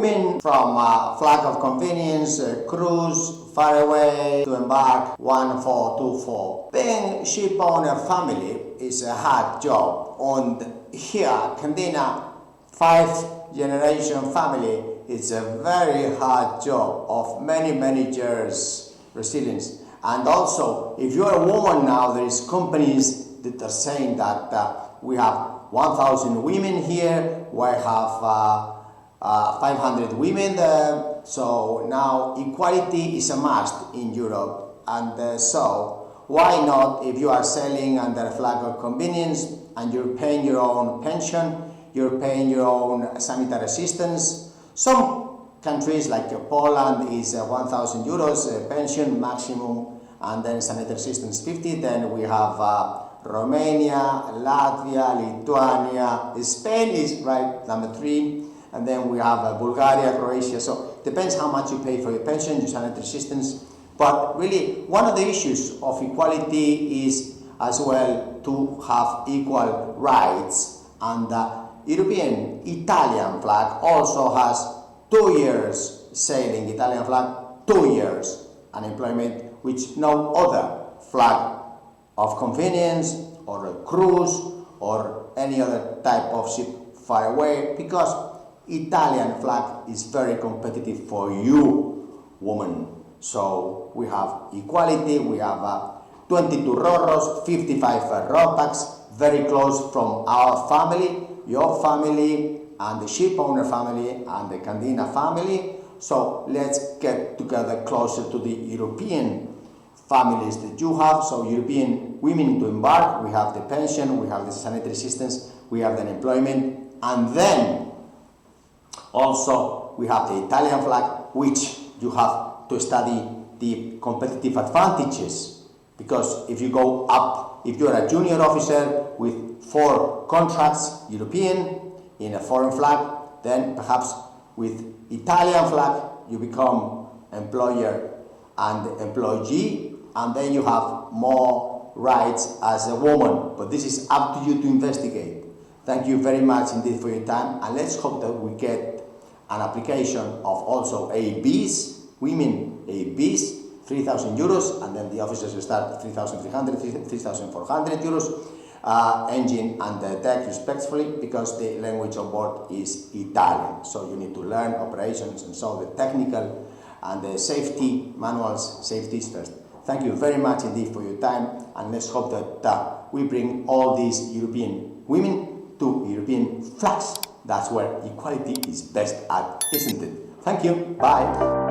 moving from flag of convenience, cruise, far away to Embark 1424. Being ship owner family is a hard job, and here Candina 5th-generation family is a very hard job of many years resilience. And also, if you are a woman now, there is companies that are saying that we have 1,000 women here, we have 500 women there. So now equality is a must in Europe, and so why not, if you are selling under a flag of convenience and you're paying your own pension, you're paying your own sanitary assistance. Some countries like Poland is 1,000 euros pension maximum, and then sanitary assistance 50. Then we have Romania, Latvia, Lithuania, Spain is right number 3, and then we have Bulgaria, Croatia. So depends how much you pay for your pension, your sanitary assistance. But really, one of the issues of equality is as well to have equal rights. And European Italian flag also has 2 years sailing, Italian flag, 2 years unemployment, which no other flag of convenience or a cruise or any other type of ship far away, because Italian flag is very competitive for you, woman. So we have equality, we have 22 Roros, 55 Rotax, very close from our family, your family, and the ship owner family, and the Candina family. So let's get together closer to the European families that you have. So European women to Embark, we have the pension, we have the sanitary assistance, we have the unemployment, and then also we have the Italian flag, which you have to study the competitive advantages. Because if you go up, if you are a junior officer with 4 contracts, European, in a foreign flag, then perhaps with Italian flag you become employer and employee, and then you have more rights as a woman. But this is up to you to investigate. Thank you very much indeed for your time, and let's hope that we get an application of also ABs, women ABs, 3,000 euros, and then the officers will start 3,300, 3,400 euros, engine and the deck respectively, because the language on board is Italian. So you need to learn operations and so the technical and the safety manuals, safeties first. Thank you very much indeed for your time, and let's hope that we bring all these European women to European flags. That's where equality is best at, isn't it? Thank you. Bye.